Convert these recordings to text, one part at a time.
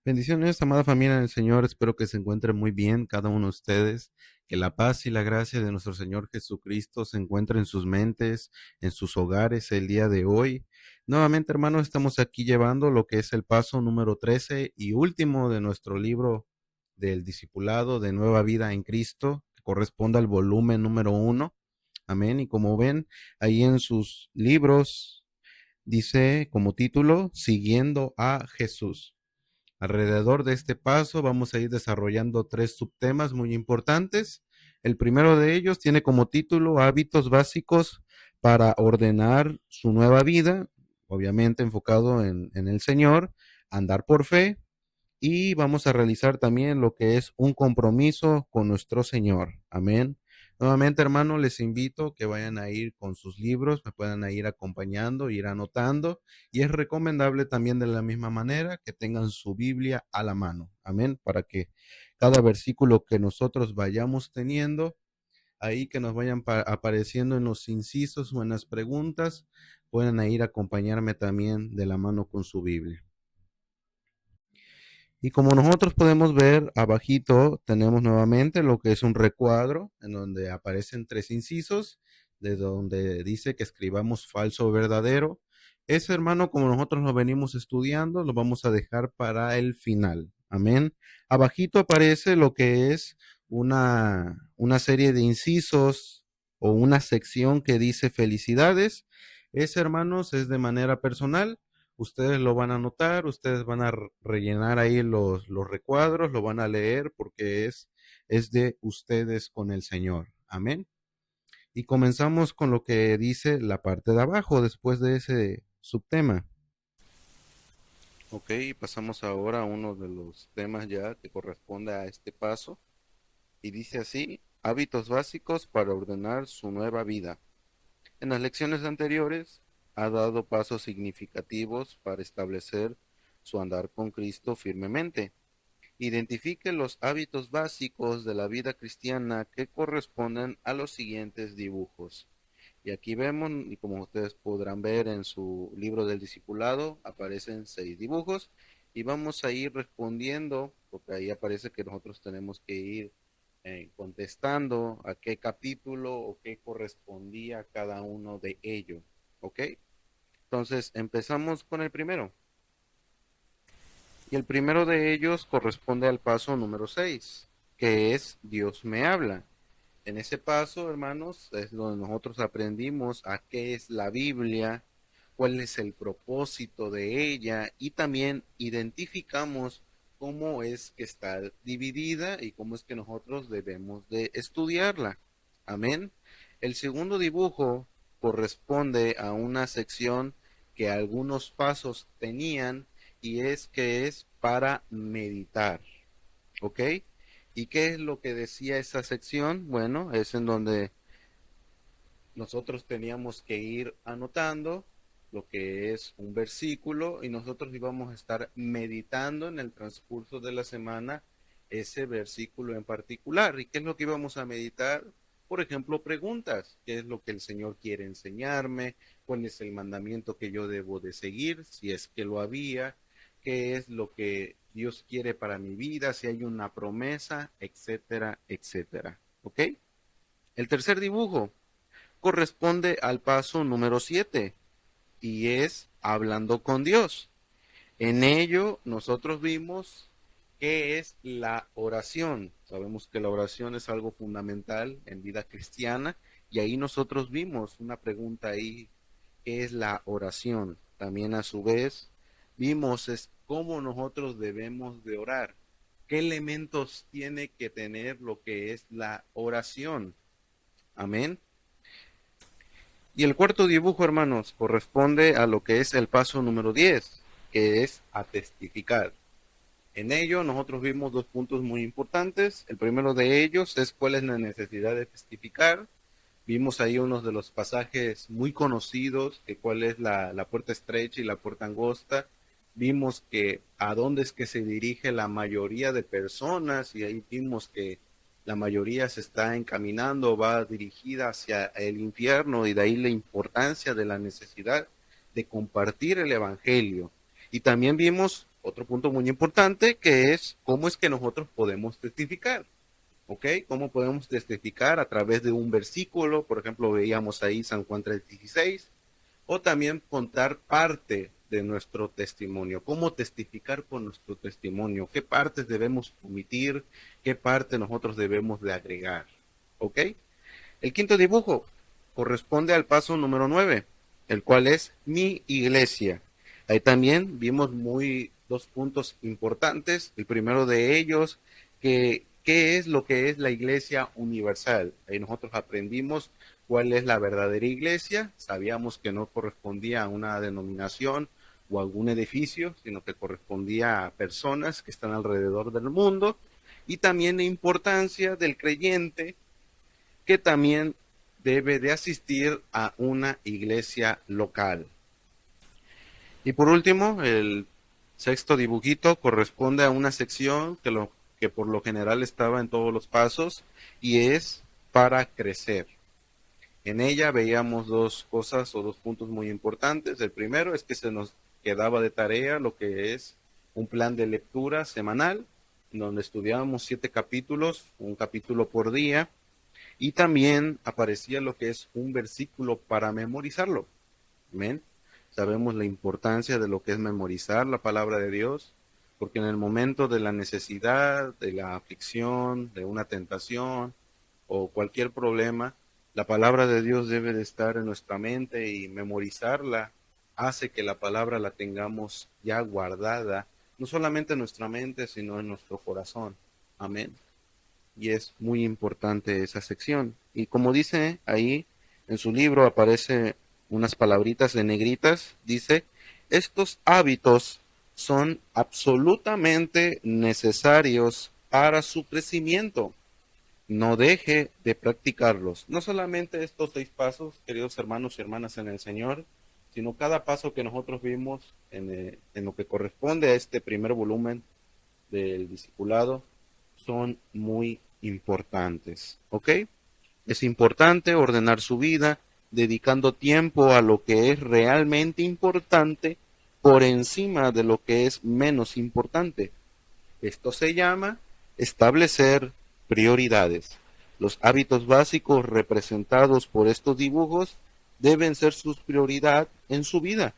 Bendiciones, amada familia del Señor. Espero que se encuentren muy bien cada uno de ustedes. Que la paz y la gracia de nuestro Señor Jesucristo se encuentre en sus mentes, en sus hogares el día de hoy. Nuevamente, hermanos, estamos aquí llevando lo que es el paso número 13 y último de nuestro libro del discipulado de Nueva Vida en Cristo, que corresponde al volumen número 1. Amén. Y como ven ahí en sus libros, dice como título, Siguiendo a Jesús. Alrededor de este paso vamos a ir desarrollando tres subtemas muy importantes. El primero de ellos tiene como título Hábitos básicos para ordenar su nueva vida, obviamente enfocado en el Señor, andar por fe, y vamos a realizar también lo que es un compromiso con nuestro Señor. Amén. Nuevamente, hermanos, les invito que vayan a ir con sus libros, me puedan ir acompañando, ir anotando, y es recomendable también de la misma manera que tengan su Biblia a la mano. Amén. Para que cada versículo que nosotros vayamos teniendo, ahí que nos vayan apareciendo en los incisos o en las preguntas, puedan ir a acompañarme también de la mano con su Biblia. Y como nosotros podemos ver abajito, tenemos nuevamente lo que es un recuadro en donde aparecen tres incisos, de donde dice que escribamos falso o verdadero. Ese, hermano, como nosotros lo venimos estudiando, lo vamos a dejar para el final. Amén. Abajito aparece lo que es una serie de incisos o una sección que dice felicidades. Ese, hermanos, es de manera personal. Ustedes lo van a anotar, ustedes van a rellenar ahí los recuadros, lo van a leer porque es de ustedes con el Señor. Amén. Y comenzamos con lo que dice la parte de abajo después de ese subtema. Ok, pasamos ahora a uno de los temas ya que corresponde a este paso. Y dice así, hábitos básicos para ordenar su nueva vida. En las lecciones anteriores ha dado pasos significativos para establecer su andar con Cristo firmemente. Identifique los hábitos básicos de la vida cristiana que corresponden a los siguientes dibujos. Y aquí vemos, y como ustedes podrán ver en su libro del discipulado, aparecen 6 dibujos y vamos a ir respondiendo, porque ahí aparece que nosotros tenemos que ir contestando a qué capítulo o qué correspondía cada uno de ellos. ¿Ok? Entonces empezamos con el primero. Y el primero de ellos corresponde al paso número 6, que es Dios me habla. En ese paso, hermanos, es donde nosotros aprendimos a qué es la Biblia, cuál es el propósito de ella y también identificamos cómo es que está dividida y cómo es que nosotros debemos de estudiarla. Amén. El segundo dibujo corresponde a una sección que algunos pasos tenían y es que es para meditar. ¿Ok? ¿Y qué es lo que decía esa sección? Bueno, es en donde nosotros teníamos que ir anotando lo que es un versículo y nosotros íbamos a estar meditando en el transcurso de la semana ese versículo en particular. ¿Y qué es lo que íbamos a meditar? Por ejemplo, preguntas. ¿Qué es lo que el Señor quiere enseñarme? ¿Cuál es el mandamiento que yo debo de seguir? Si es que lo había. ¿Qué es lo que Dios quiere para mi vida? Si hay una promesa, etcétera, etcétera. ¿Ok? El tercer dibujo corresponde al paso número 7 y es hablando con Dios. En ello nosotros vimos qué es la oración. Sabemos que la oración es algo fundamental en vida cristiana y ahí nosotros vimos una pregunta ahí, ¿qué es la oración? También a su vez vimos es cómo nosotros debemos de orar. ¿Qué elementos tiene que tener lo que es la oración? Amén. Y el cuarto dibujo, hermanos, corresponde a lo que es el paso número 10, que es a testificar. En ello nosotros vimos 2 puntos muy importantes. El primero de ellos es cuál es la necesidad de testificar. Vimos ahí unos de los pasajes muy conocidos, que cuál es la puerta estrecha y la puerta angosta. Vimos que a dónde es que se dirige la mayoría de personas y ahí vimos que la mayoría se está encaminando, va dirigida hacia el infierno y de ahí la importancia de la necesidad de compartir el Evangelio. Y también vimos otro punto muy importante, que es cómo es que nosotros podemos testificar. ¿Ok? ¿Cómo podemos testificar? A través de un versículo, por ejemplo, veíamos ahí San Juan 3:16, o también contar parte de nuestro testimonio. ¿Cómo testificar con nuestro testimonio? ¿Qué partes debemos omitir? ¿Qué parte nosotros debemos de agregar? ¿Ok? El quinto dibujo corresponde al paso número 9, el cual es mi iglesia. Ahí también vimos dos puntos importantes. El primero de ellos, que qué es lo que es la iglesia universal. Ahí nosotros aprendimos cuál es la verdadera iglesia. Sabíamos que no correspondía a una denominación o a algún edificio, sino que correspondía a personas que están alrededor del mundo. Y también la importancia del creyente que también debe de asistir a una iglesia local. Y por último, el sexto dibujito corresponde a una sección que por lo general estaba en todos los pasos y es para crecer. En ella veíamos dos cosas o dos puntos muy importantes. El primero es que se nos quedaba de tarea lo que es un plan de lectura semanal, donde estudiábamos 7 capítulos, un capítulo por día, y también aparecía lo que es un versículo para memorizarlo. Amén. Sabemos la importancia de lo que es memorizar la palabra de Dios, porque en el momento de la necesidad, de la aflicción, de una tentación o cualquier problema, la palabra de Dios debe de estar en nuestra mente y memorizarla hace que la palabra la tengamos ya guardada, no solamente en nuestra mente, sino en nuestro corazón. Amén. Y es muy importante esa sección. Y como dice ahí en su libro, aparece unas palabritas en negritas, dice, estos hábitos son absolutamente necesarios para su crecimiento. No deje de practicarlos. No solamente estos 6 pasos, queridos hermanos y hermanas en el Señor, sino cada paso que nosotros vimos en lo que corresponde a este primer volumen del discipulado son muy importantes, ¿ok? Es importante ordenar su vida dedicando tiempo a lo que es realmente importante por encima de lo que es menos importante. Esto se llama establecer prioridades. Los hábitos básicos representados por estos dibujos deben ser su prioridad en su vida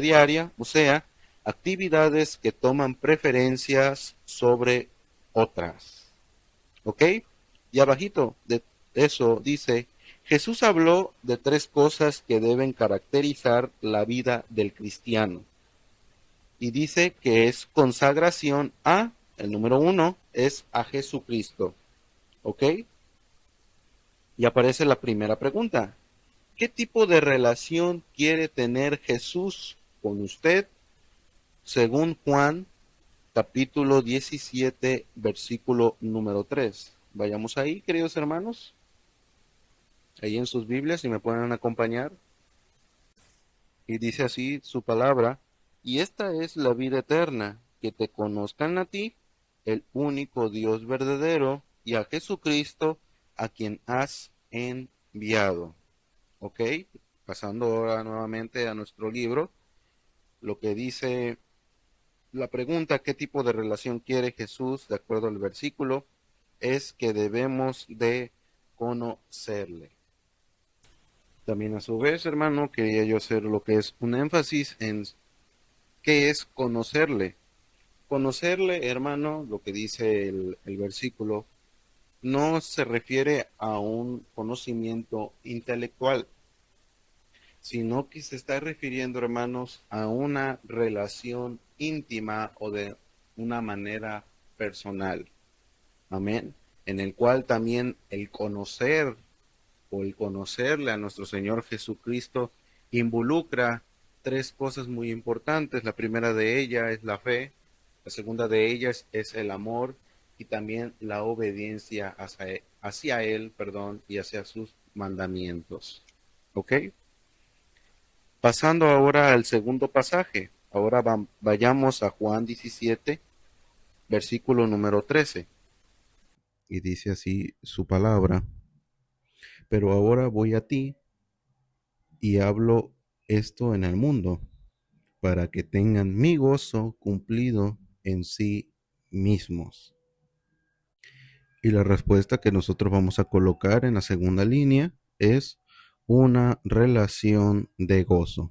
diaria, o sea, actividades que toman preferencias sobre otras. ¿Ok? Y abajito de eso dice, Jesús habló de 3 cosas que deben caracterizar la vida del cristiano y dice que es consagración a, el número 1 es a Jesucristo. ¿Ok? Y aparece la primera pregunta. ¿Qué tipo de relación quiere tener Jesús con usted? Según Juan capítulo 17, versículo número 3. Vayamos ahí, queridos hermanos. Ahí en sus Biblias, si me pueden acompañar. Y dice así su palabra, y esta es la vida eterna, que te conozcan a ti, el único Dios verdadero, y a Jesucristo, a quien has enviado. ¿Ok? Pasando ahora nuevamente a nuestro libro, lo que dice la pregunta, ¿qué tipo de relación quiere Jesús? De acuerdo al versículo, es que debemos de conocerle. También a su vez, hermano, quería yo hacer lo que es un énfasis en qué es conocerle. Conocerle, hermano, lo que dice el versículo, no se refiere a un conocimiento intelectual, sino que se está refiriendo, hermanos, a una relación íntima o de una manera personal. Amén. En el cual también el conocer o el conocerle a nuestro Señor Jesucristo involucra 3 cosas muy importantes. La primera de ellas es la fe, la segunda de ellas es el amor y también la obediencia hacia Él, perdón, y hacia sus mandamientos. ¿Ok? Pasando ahora al segundo pasaje. Ahora vayamos a Juan 17, versículo número 13. Y dice así su palabra. Pero ahora voy a ti y hablo esto en el mundo, para que tengan mi gozo cumplido en sí mismos. Y la respuesta que nosotros vamos a colocar en la segunda línea es una relación de gozo.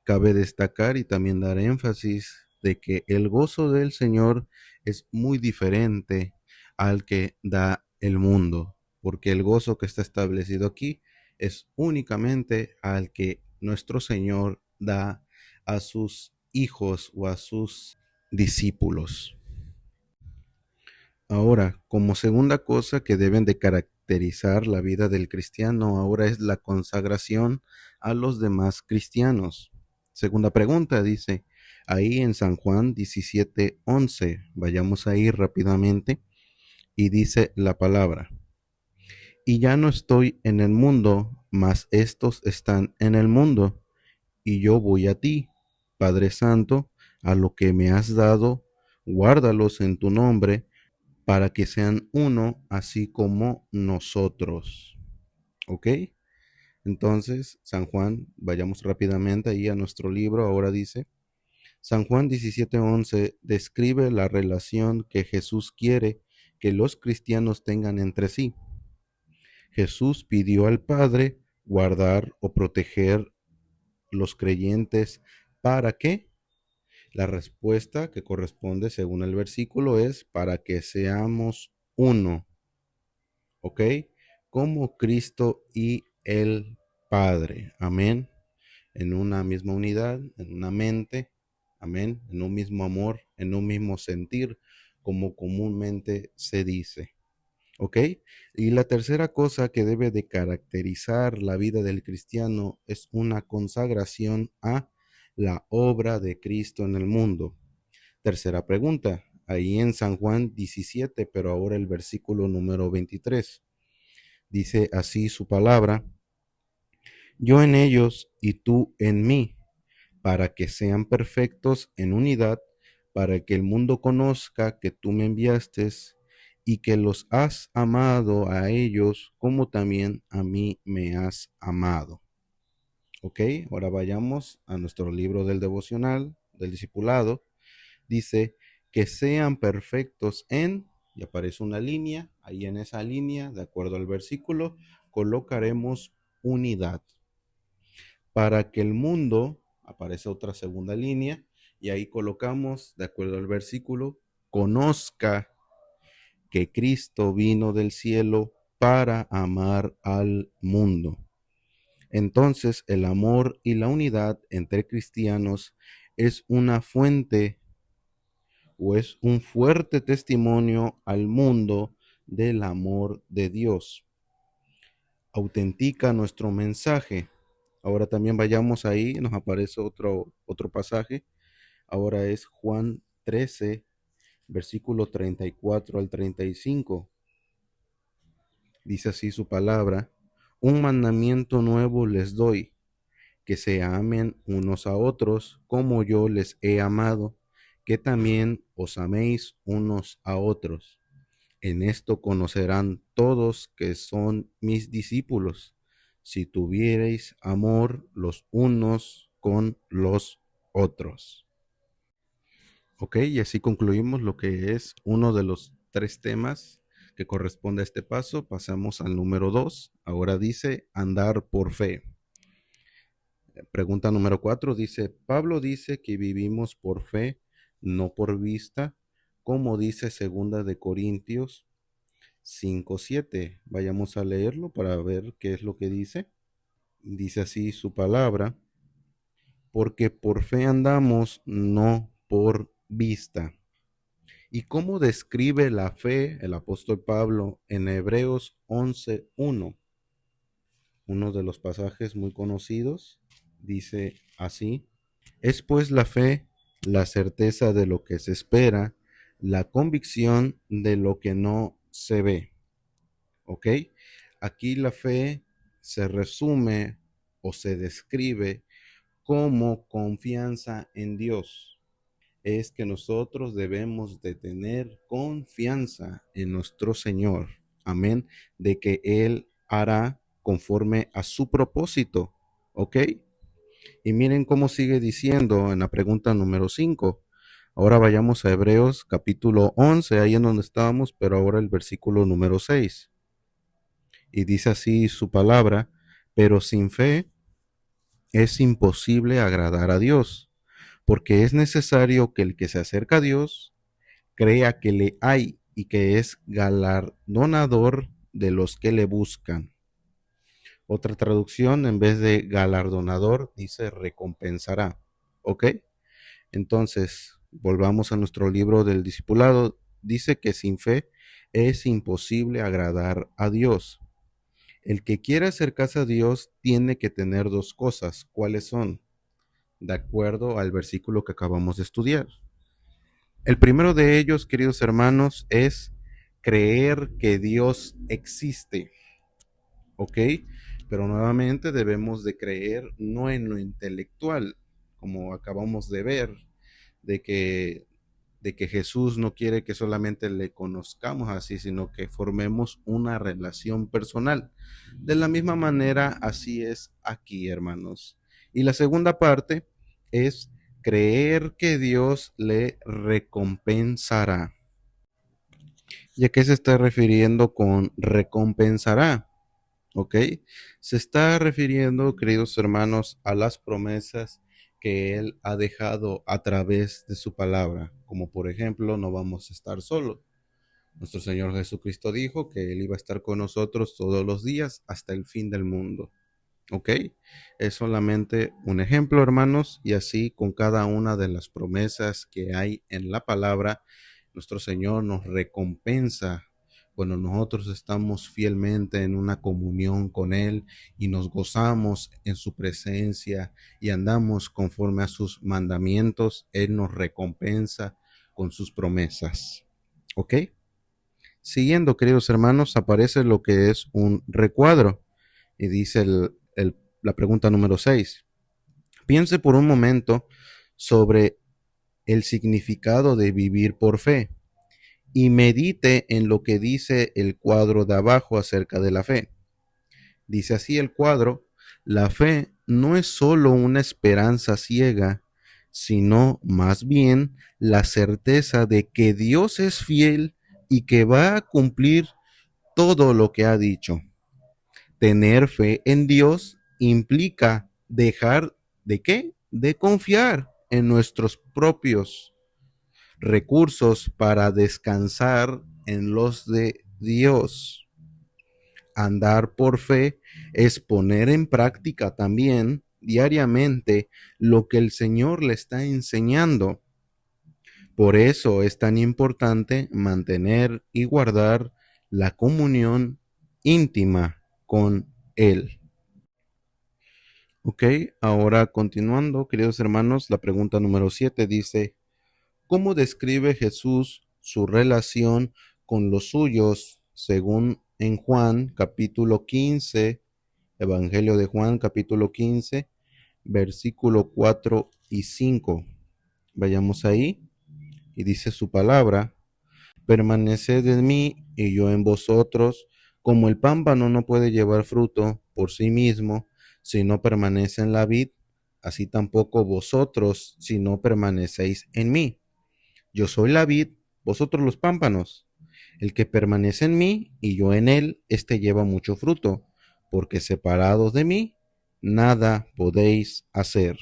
Cabe destacar y también dar énfasis de que el gozo del Señor es muy diferente al que da el mundo, porque el gozo que está establecido aquí es únicamente al que nuestro Señor da a sus hijos o a sus discípulos. Ahora, como segunda cosa que deben de caracterizar la vida del cristiano, ahora es la consagración a los demás cristianos. Segunda pregunta, dice, ahí en San Juan 17:11, vayamos ahí rápidamente, y dice la palabra, y ya no estoy en el mundo, mas estos están en el mundo, y yo voy a ti, Padre Santo, a lo que me has dado, guárdalos en tu nombre, para que sean uno, así como nosotros. ¿Ok? Entonces, San Juan, vayamos rápidamente ahí a nuestro libro, ahora dice, San Juan 17:11 describe la relación que Jesús quiere que los cristianos tengan entre sí. Jesús pidió al Padre guardar o proteger los creyentes para que la respuesta que corresponde según el versículo es para que seamos uno. ¿Ok? Como Cristo y el Padre. Amén. En una misma unidad, en una mente. Amén. En un mismo amor, en un mismo sentir, como comúnmente se dice. ¿Ok? Y la tercera cosa que debe de caracterizar la vida del cristiano es una consagración a la obra de Cristo en el mundo. Tercera pregunta, ahí en San Juan 17, pero ahora el versículo número 23. Dice así su palabra, yo en ellos y tú en mí, para que sean perfectos en unidad, para que el mundo conozca que tú me enviaste y que los has amado a ellos como también a mí me has amado. Ok, ahora vayamos a nuestro libro del devocional, del discipulado. Dice que sean perfectos en, y aparece una línea, ahí en esa línea, de acuerdo al versículo, colocaremos unidad. Para que el mundo, aparece otra segunda línea, y ahí colocamos, de acuerdo al versículo, conozca que Cristo vino del cielo para amar al mundo. Entonces, el amor y la unidad entre cristianos es una fuente o es un fuerte testimonio al mundo del amor de Dios. Autentica nuestro mensaje. Ahora también vayamos ahí, nos aparece otro pasaje. Ahora es Juan 13, versículo 34 al 35. Dice así su palabra, un mandamiento nuevo les doy, que se amen unos a otros como yo les he amado, que también os améis unos a otros. En esto conocerán todos que son mis discípulos, si tuviereis amor los unos con los otros. Ok, y así concluimos lo que es uno de los tres temas que corresponde a este paso. Pasamos al número 2. Ahora dice andar por fe. Pregunta número 4 dice, Pablo dice que vivimos por fe, no por vista, como dice segunda de Corintios 5:7. Vayamos a leerlo para ver qué es lo que dice. Dice así su palabra, porque por fe andamos, no por vista. ¿Y cómo describe la fe el apóstol Pablo en Hebreos 11:1? Uno de los pasajes muy conocidos dice así, es pues la fe la certeza de lo que se espera, la convicción de lo que no se ve. ¿Ok? Aquí la fe se resume o se describe como confianza en Dios. Es que nosotros debemos de tener confianza en nuestro Señor. Amén. De que Él hará conforme a su propósito. ¿Ok? Y miren cómo sigue diciendo en la pregunta número 5. Ahora vayamos a Hebreos capítulo 11, ahí en donde estábamos, pero ahora el versículo número 6. Y dice así su palabra, pero sin fe es imposible agradar a Dios, porque es necesario que el que se acerca a Dios crea que le hay y que es galardonador de los que le buscan. Otra traducción, en vez de galardonador, dice recompensará. ¿Ok? Entonces, volvamos a nuestro libro del discipulado. Dice que sin fe es imposible agradar a Dios. El que quiera acercarse a Dios tiene que tener dos cosas. ¿Cuáles son? De acuerdo al versículo que acabamos de estudiar. El primero de ellos, queridos hermanos, es creer que Dios existe. ¿Ok? Pero nuevamente debemos de creer no en lo intelectual, como acabamos de ver, de que, de que Jesús no quiere que solamente le conozcamos así, sino que formemos una relación personal. De la misma manera, así es aquí, hermanos. Y la segunda parte es creer que Dios le recompensará. ¿Y a qué se está refiriendo con recompensará? ¿Ok? Se está refiriendo, queridos hermanos, a las promesas que Él ha dejado a través de su palabra, como por ejemplo, no vamos a estar solos. Nuestro Señor Jesucristo dijo que Él iba a estar con nosotros todos los días hasta el fin del mundo. ¿Ok? Es solamente un ejemplo, hermanos, y así con cada una de las promesas que hay en la palabra, nuestro Señor nos recompensa cuando nosotros estamos fielmente en una comunión con Él y nos gozamos en su presencia y andamos conforme a sus mandamientos. Él nos recompensa con sus promesas. ¿Ok? Siguiendo, queridos hermanos, aparece lo que es un recuadro y dice la pregunta número 6. Piense por un momento sobre el significado de vivir por fe y medite en lo que dice el cuadro de abajo acerca de la fe. Dice así el cuadro: la fe no es solo una esperanza ciega, sino más bien la certeza de que Dios es fiel y que va a cumplir todo lo que ha dicho. Tener fe en Dios implica dejar de qué? De confiar en nuestros propios recursos para descansar en los de Dios. Andar por fe es poner en práctica también diariamente lo que el Señor le está enseñando. Por eso es tan importante mantener y guardar la comunión íntima con Él. Ok, ahora continuando, queridos hermanos, la pregunta número 7 dice: ¿cómo describe Jesús su relación con los suyos según en Juan capítulo 15, Evangelio de Juan capítulo 15, versículo 4 y 5? Vayamos ahí y dice su palabra: permaneced en mí y yo en vosotros, como el pámpano no puede llevar fruto por sí mismo si no permanece en la vid, así tampoco vosotros si no permanecéis en mí. Yo soy la vid, vosotros los pámpanos. El que permanece en mí y yo en él, éste lleva mucho fruto, porque separados de mí, nada podéis hacer.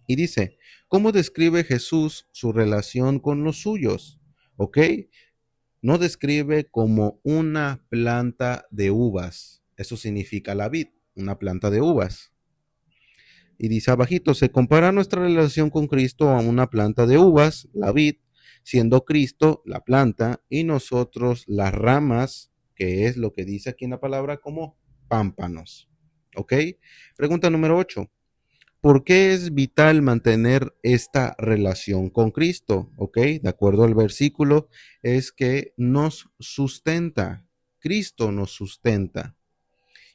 Y dice, ¿cómo describe Jesús su relación con los suyos? ¿Ok? No describe como una planta de uvas. Eso significa la vid, una planta de uvas. Y dice abajito, se compara nuestra relación con Cristo a una planta de uvas, la vid, siendo Cristo la planta y nosotros las ramas, que es lo que dice aquí en la palabra como pámpanos. ¿Ok? Pregunta número 8. ¿Por qué es vital mantener esta relación con Cristo? ¿Ok? De acuerdo al versículo, es que nos sustenta. Cristo nos sustenta.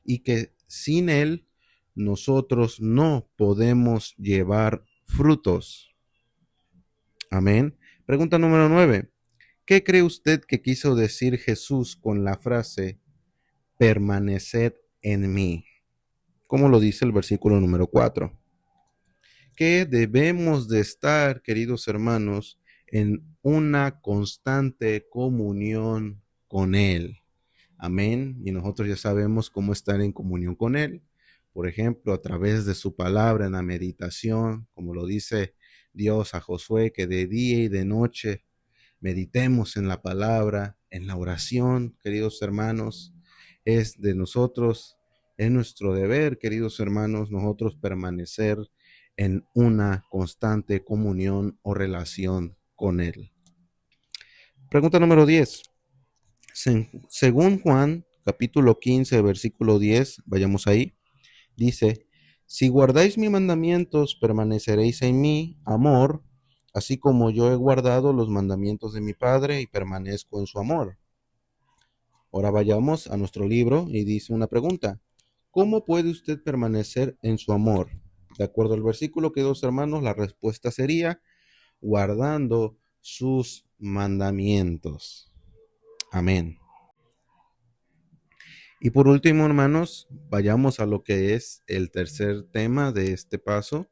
Y que sin Él nosotros no podemos llevar frutos. Amén. Pregunta número 9. ¿Qué cree usted que quiso decir Jesús con la frase permaneced en mí? ¿Cómo lo dice el versículo número 4? que debemos de estar, queridos hermanos, en una constante comunión con Él. Amén. Y nosotros ya sabemos cómo estar en comunión con Él. Por ejemplo, a través de su palabra en la meditación, como lo dice Dios a Josué, que de día y de noche meditemos en la palabra, en la oración, queridos hermanos. Es de nosotros, es nuestro deber, queridos hermanos, nosotros permanecer en una constante comunión o relación con Él. Pregunta número 10. Según Juan, capítulo 15, versículo 10, vayamos ahí, dice, si guardáis mis mandamientos, permaneceréis en mi amor, así como yo he guardado los mandamientos de mi Padre y permanezco en su amor. Ahora vayamos a nuestro libro y dice una pregunta. ¿Cómo puede usted permanecer en su amor? De acuerdo al versículo, queridos hermanos, la respuesta sería guardando sus mandamientos. Amén. Y por último, hermanos, vayamos a lo que es el tercer tema de este paso,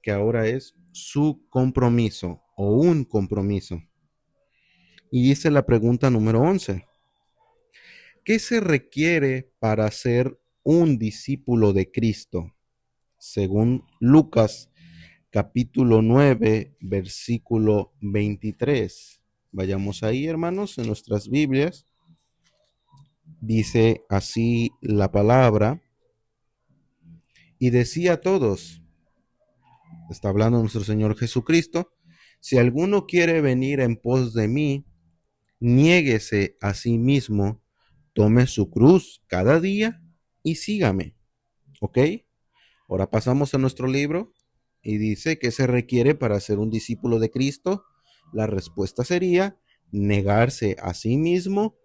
que ahora es su compromiso o un compromiso. Y dice la pregunta número 11. ¿Qué se requiere para ser un discípulo de Cristo? Según Lucas capítulo 9, versículo 23. Vayamos ahí, hermanos, en nuestras Biblias. Dice así la palabra. Y decía a todos, está hablando nuestro Señor Jesucristo, si alguno quiere venir en pos de mí, niéguese a sí mismo, tome su cruz cada día y sígame. ¿Ok? Ahora pasamos a nuestro libro y dice que se requiere para ser un discípulo de Cristo. La respuesta sería negarse a sí mismo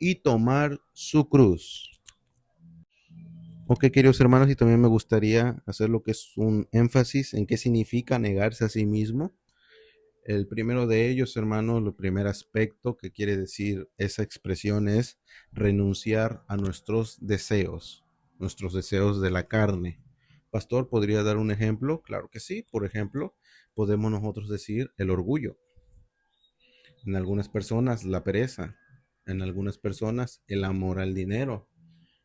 y tomar su cruz. Ok, queridos hermanos, y también me gustaría hacer lo que es un énfasis en qué significa negarse a sí mismo. El primero de ellos, hermanos, el primer aspecto que quiere decir esa expresión es renunciar a nuestros deseos de la carne. Pastor, ¿podría dar un ejemplo? Claro que sí. Por ejemplo, podemos nosotros decir el orgullo. En algunas personas la pereza. En algunas personas el amor al dinero.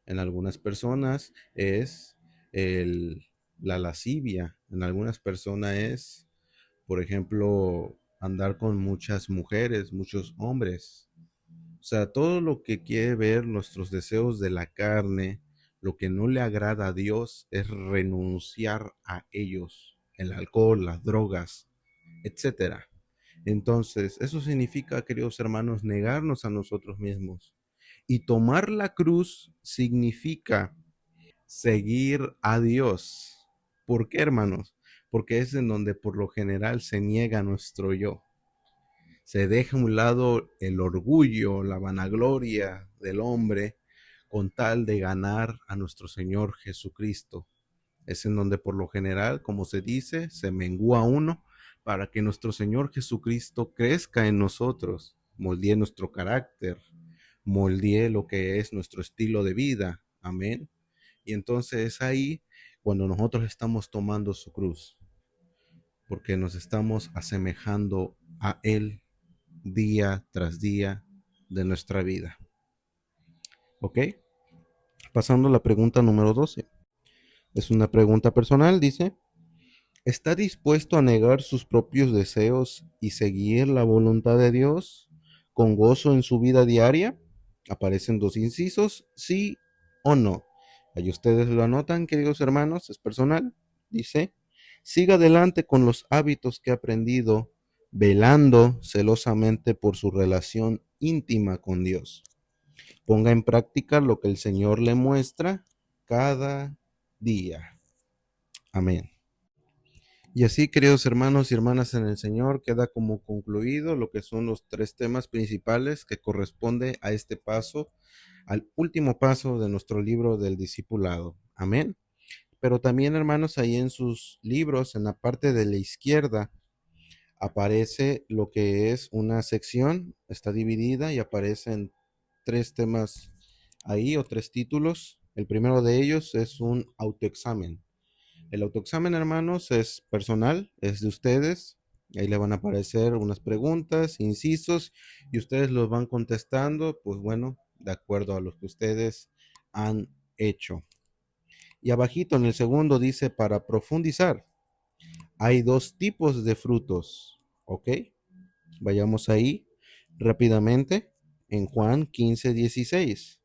En algunas personas es el, la lascivia. En algunas personas es, por ejemplo, andar con muchas mujeres, muchos hombres. O sea, todo lo que quiere ver nuestros deseos de la carne, lo que no le agrada a Dios es renunciar a ellos, el alcohol, las drogas, etcétera. Entonces, eso significa, queridos hermanos, negarnos a nosotros mismos. Y tomar la cruz significa seguir a Dios. ¿Por qué, hermanos? Porque es en donde por lo general se niega nuestro yo. Se deja a un lado el orgullo, la vanagloria del hombre con tal de ganar a nuestro Señor Jesucristo. Es en donde por lo general, como se dice, se mengua uno para que nuestro Señor Jesucristo crezca en nosotros, moldee nuestro carácter, moldee lo que es nuestro estilo de vida. Amén. Y entonces es ahí cuando nosotros estamos tomando su cruz, porque nos estamos asemejando a Él día tras día de nuestra vida. ¿Ok? Pasando a la pregunta número 12. Es una pregunta personal, dice. ¿Está dispuesto a negar sus propios deseos y seguir la voluntad de Dios con gozo en su vida diaria? Aparecen dos incisos, sí o no. Ahí ustedes lo anotan, queridos hermanos, es personal. Dice, siga adelante con los hábitos que ha aprendido, velando celosamente por su relación íntima con Dios. Ponga en práctica lo que el Señor le muestra cada día. Amén. Y así, queridos hermanos y hermanas en el Señor, queda como concluido lo que son los tres temas principales que corresponde a este paso, al último paso de nuestro libro del discipulado. Amén. Pero también, hermanos, ahí en sus libros, en la parte de la izquierda, aparece lo que es una sección, está dividida y aparecen tres temas ahí o tres títulos. El primero de ellos es un autoexamen. El autoexamen, hermanos, es personal, es de ustedes. Ahí le van a aparecer unas preguntas, incisos, y ustedes los van contestando, pues bueno, de acuerdo a lo que ustedes han hecho. Y abajito en el segundo dice para profundizar. Hay dos tipos de frutos, ¿ok? Vayamos ahí rápidamente en Juan 15:16.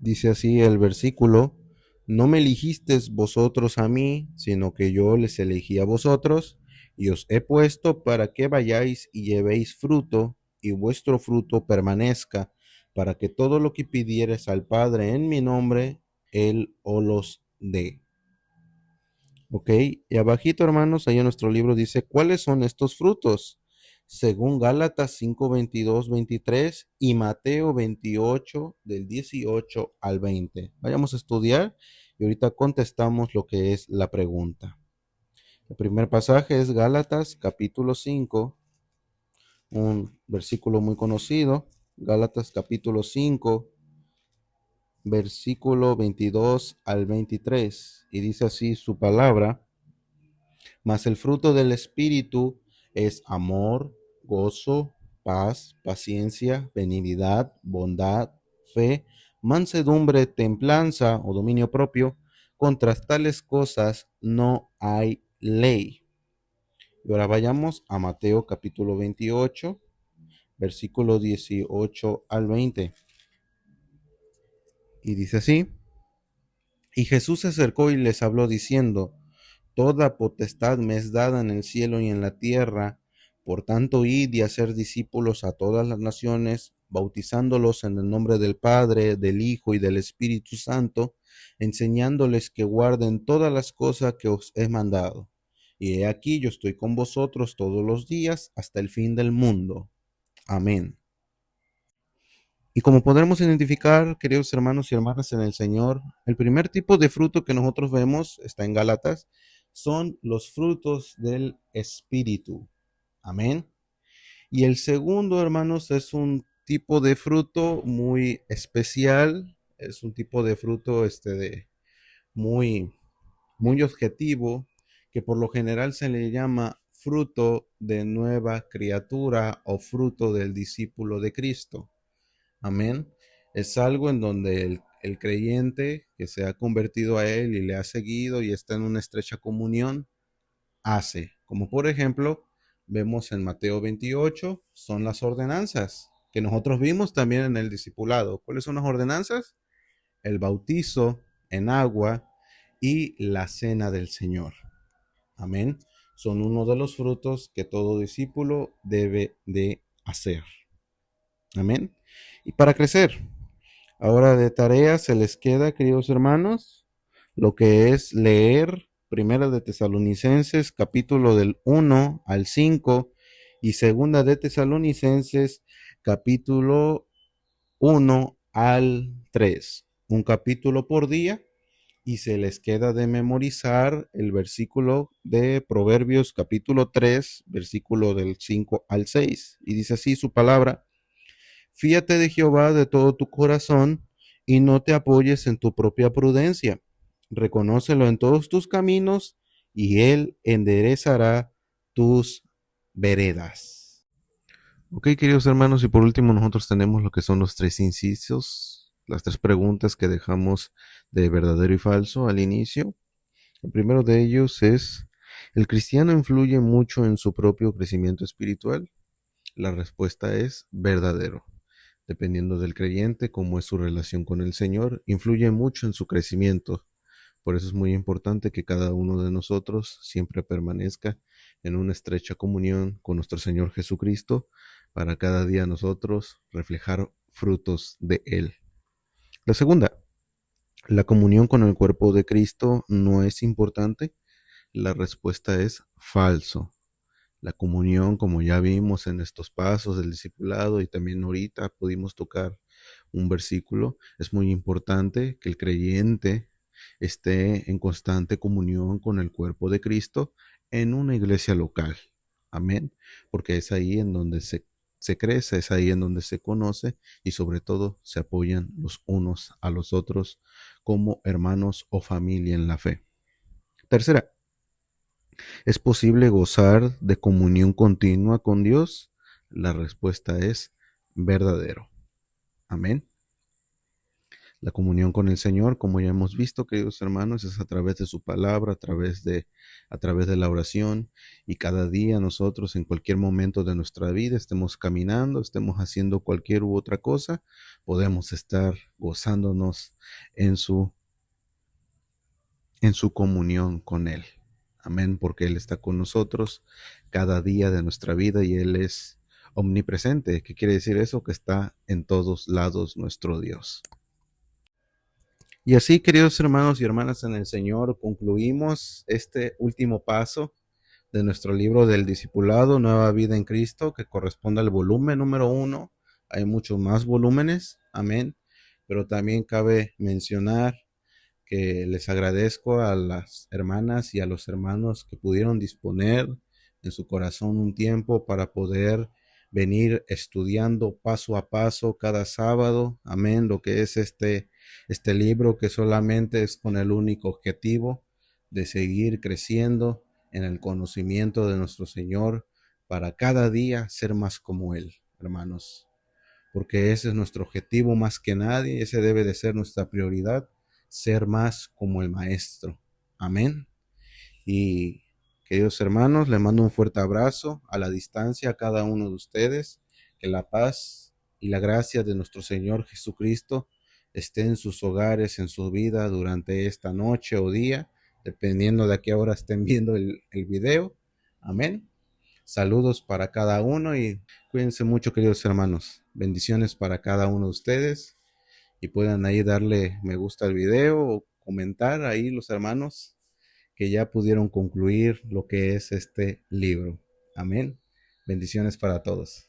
Dice así el versículo, no me eligisteis vosotros a mí, sino que yo les elegí a vosotros, y os he puesto para que vayáis y llevéis fruto, y vuestro fruto permanezca, para que todo lo que pidiereis al Padre en mi nombre, Él os los dé. Ok, y abajito, hermanos, ahí en nuestro libro dice, ¿cuáles son estos frutos? Según Gálatas 5, 22, 23 y Mateo 28, del 18 al 20. Vayamos a estudiar y ahorita contestamos lo que es la pregunta. El primer pasaje es Gálatas capítulo 5, un versículo muy conocido. Gálatas capítulo 5, versículo 22 al 23. Y dice así su palabra. Mas el fruto del Espíritu es amor, gozo, paz, paciencia, benignidad, bondad, fe, mansedumbre, templanza o dominio propio. Contra tales cosas no hay ley. Y ahora vayamos a Mateo capítulo 28, versículo 18 al 20. Y dice así, y Jesús se acercó y les habló diciendo, toda potestad me es dada en el cielo y en la tierra. Por tanto, id y hacer discípulos a todas las naciones, bautizándolos en el nombre del Padre, del Hijo y del Espíritu Santo, enseñándoles que guarden todas las cosas que os he mandado. Y he aquí yo estoy con vosotros todos los días hasta el fin del mundo. Amén. Y como podremos identificar, queridos hermanos y hermanas en el Señor, el primer tipo de fruto que nosotros vemos, está en Gálatas, son los frutos del Espíritu. Amén. Y el segundo, hermanos, es un tipo de fruto muy especial, es un tipo de fruto muy, muy objetivo, que por lo general se le llama fruto de nueva criatura o fruto del discípulo de Cristo. Amén. Es algo en donde el creyente que se ha convertido a Él y le ha seguido y está en una estrecha comunión, hace. Como por ejemplo, vemos en Mateo 28, son las ordenanzas que nosotros vimos también en el discipulado. ¿Cuáles son las ordenanzas? El bautizo en agua y la cena del Señor. Amén. Son uno de los frutos que todo discípulo debe de hacer. Amén. Y para crecer, ahora de tarea se les queda, queridos hermanos, lo que es leer Primera de Tesalonicenses, capítulo del 1 al 5 y Segunda de Tesalonicenses, capítulo 1 al 3. Un capítulo por día y se les queda de memorizar el versículo de Proverbios, capítulo 3, versículo del 5 al 6. Y dice así su palabra. Fíate de Jehová de todo tu corazón y no te apoyes en tu propia prudencia. Reconócelo en todos tus caminos y Él enderezará tus veredas. Ok, queridos hermanos, y por último nosotros tenemos lo que son los tres incisos, las tres preguntas que dejamos de verdadero y falso al inicio. El primero de ellos es, ¿el cristiano influye mucho en su propio crecimiento espiritual? La respuesta es verdadero. Dependiendo del creyente, cómo es su relación con el Señor, influye mucho en su crecimiento. Por eso es muy importante que cada uno de nosotros siempre permanezca en una estrecha comunión con nuestro Señor Jesucristo para cada día nosotros reflejar frutos de Él. La segunda, ¿la comunión con el cuerpo de Cristo no es importante? La respuesta es falso. La comunión, como ya vimos en estos pasos del discipulado y también ahorita pudimos tocar un versículo, es muy importante que el creyente esté en constante comunión con el cuerpo de Cristo en una iglesia local. Amén. Porque es ahí en donde se crece, es ahí en donde se conoce y sobre todo se apoyan los unos a los otros como hermanos o familia en la fe. Tercera, ¿es posible gozar de comunión continua con Dios? La respuesta es verdadero. Amén. La comunión con el Señor, como ya hemos visto, queridos hermanos, es a través de su palabra, a través de la oración, y cada día nosotros en cualquier momento de nuestra vida, estemos caminando, estemos haciendo cualquier u otra cosa, podemos estar gozándonos en su en su comunión con Él. Amén, porque Él está con nosotros cada día de nuestra vida y Él es omnipresente. ¿Qué quiere decir eso? Que está en todos lados nuestro Dios. Y así, queridos hermanos y hermanas en el Señor, concluimos este último paso de nuestro libro del discipulado, Nueva Vida en Cristo, que corresponde al volumen número 1. Hay muchos más volúmenes, amén, pero también cabe mencionar que les agradezco a las hermanas y a los hermanos que pudieron disponer en su corazón un tiempo para poder venir estudiando paso a paso cada sábado, amén, lo que es este libro que solamente es con el único objetivo de seguir creciendo en el conocimiento de nuestro Señor para cada día ser más como Él, hermanos, porque ese es nuestro objetivo más que nadie, ese debe de ser nuestra prioridad, ser más como el Maestro. Amén. Y queridos hermanos, les mando un fuerte abrazo a la distancia a cada uno de ustedes. Que la paz y la gracia de nuestro Señor Jesucristo esté en sus hogares, en su vida durante esta noche o día, dependiendo de a qué hora estén viendo el video. Amén. Saludos para cada uno y cuídense mucho, queridos hermanos. Bendiciones para cada uno de ustedes y puedan ahí darle me gusta al video o comentar ahí los hermanos que ya pudieron concluir lo que es este libro. Amén. Bendiciones para todos.